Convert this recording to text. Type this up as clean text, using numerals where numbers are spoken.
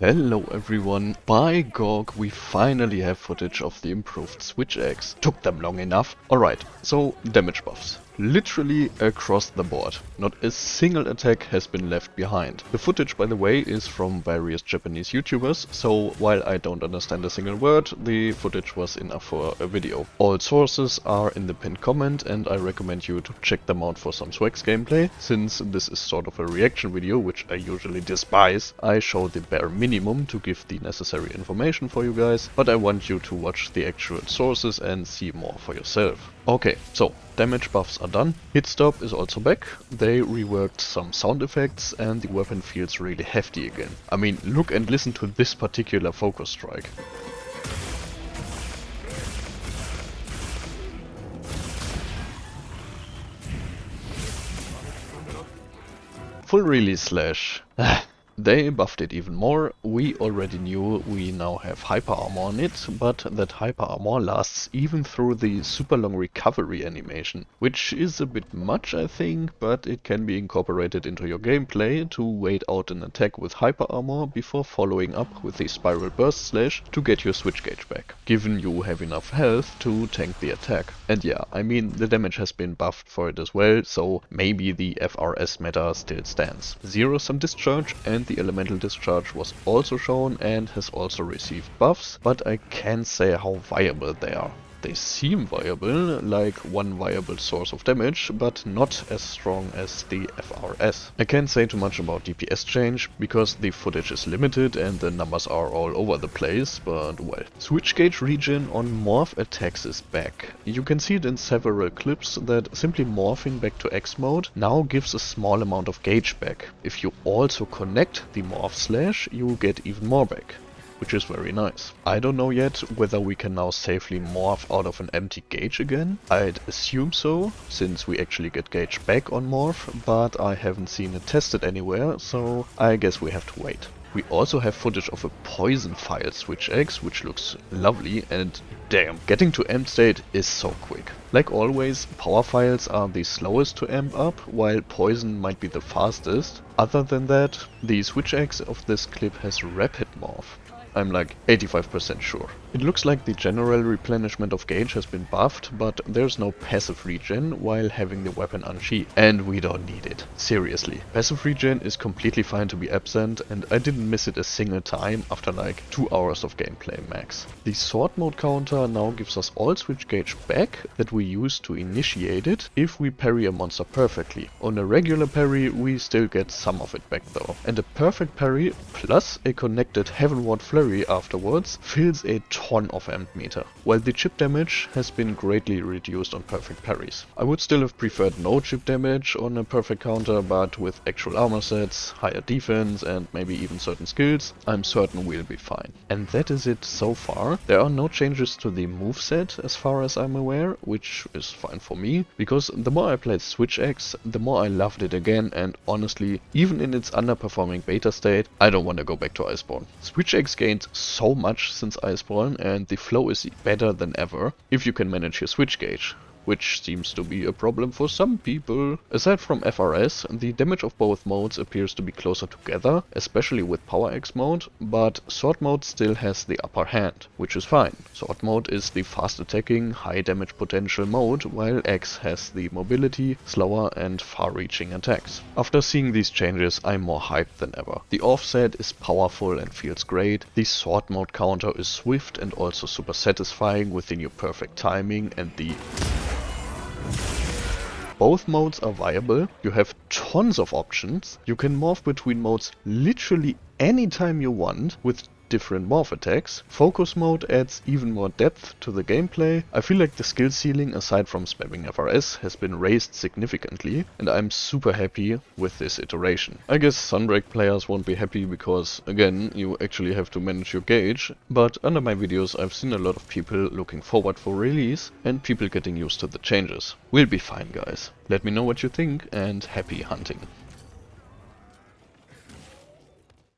Hello everyone, by GOG we finally have footage of the improved Switch Axe. Took them long enough. Alright, so damage buffs. Literally across the board. Not a single attack has been left behind. The footage, by the way, is from various Japanese YouTubers, so while I don't understand a single word, the footage was enough for a video. All sources are in the pinned comment and I recommend you to check them out for some Swags gameplay. Since this is sort of a reaction video, which I usually despise, I show the bare minimum to give the necessary information for you guys, but I want you to watch the actual sources and see more for yourself. Okay, so damage buffs are done. Hit stop is also back. They reworked some sound effects and the weapon feels really hefty again. I mean, look and listen to this particular focus strike. Full release slash. They buffed it even more. We already knew we now have hyper armor on it, but that hyper armor lasts even through the super long recovery animation, which is a bit much I think, but it can be incorporated into your gameplay to wait out an attack with hyper armor before following up with the spiral burst slash to get your switch gauge back, given you have enough health to tank the attack. And yeah, I mean the damage has been buffed for it as well, so maybe the FRS meta still stands. Zero Sum Discharge and the Elemental Discharge was also shown and has also received buffs, but I can't say how viable they are. They seem viable, like one viable source of damage, but not as strong as the FRS. I can't say too much about DPS change, because the footage is limited and the numbers are all over the place, but well. Switch gauge regen on morph attacks is back. You can see it in several clips that simply morphing back to X mode now gives a small amount of gauge back. If you also connect the morph slash, you get even more back, which is very nice. I don't know yet whether we can now safely morph out of an empty gauge again. I'd assume so, since we actually get gauge back on morph, but I haven't seen it tested anywhere, so I guess we have to wait. We also have footage of a poison file switch axe, which looks lovely, and damn, getting to amp state is so quick. Like always, power files are the slowest to amp up, while poison might be the fastest. Other than that, the switch axe of this clip has rapid morph. I'm like 85% sure. It looks like the general replenishment of gauge has been buffed, but there's no passive regen while having the weapon unsheathed. And we don't need it. Seriously. Passive regen is completely fine to be absent, and I didn't miss it a single time after like 2 hours of gameplay max. The sword mode counter now gives us all switch gauge back that we use to initiate it if we parry a monster perfectly. On a regular parry we still get some of it back though. And a perfect parry plus a connected heavenward flurry afterwards fills a ton of amp meter, while the chip damage has been greatly reduced on perfect parries. I would still have preferred no chip damage on a perfect counter, but with actual armor sets, higher defense and maybe even certain skills, I'm certain we'll be fine. And that is it so far. There are no changes to the moveset as far as I'm aware, which is fine for me, because the more I played Switch Axe, the more I loved it again, and honestly, even in its underperforming beta state, I don't want to go back to Iceborne. Switch Axe gained so much since Iceborne and the flow is better than ever if you can manage your switch gauge, which seems to be a problem for some people. Aside from FRS, the damage of both modes appears to be closer together, especially with Power Axe mode, but Sword mode still has the upper hand, which is fine. Sword mode is the fast attacking, high damage potential mode, while Axe has the mobility, slower and far-reaching attacks. After seeing these changes, I'm more hyped than ever. The offset is powerful and feels great, the Sword mode counter is swift and also super satisfying within your perfect timing, and the both modes are viable, you have tons of options, you can morph between modes literally anytime you want with different morph attacks. Focus mode adds even more depth to the gameplay. I feel like the skill ceiling aside from spamming FRS has been raised significantly and I'm super happy with this iteration. I guess Sunbreak players won't be happy because again you actually have to manage your gauge, but under my videos I've seen a lot of people looking forward for release and people getting used to the changes. We'll be fine guys. Let me know what you think and happy hunting.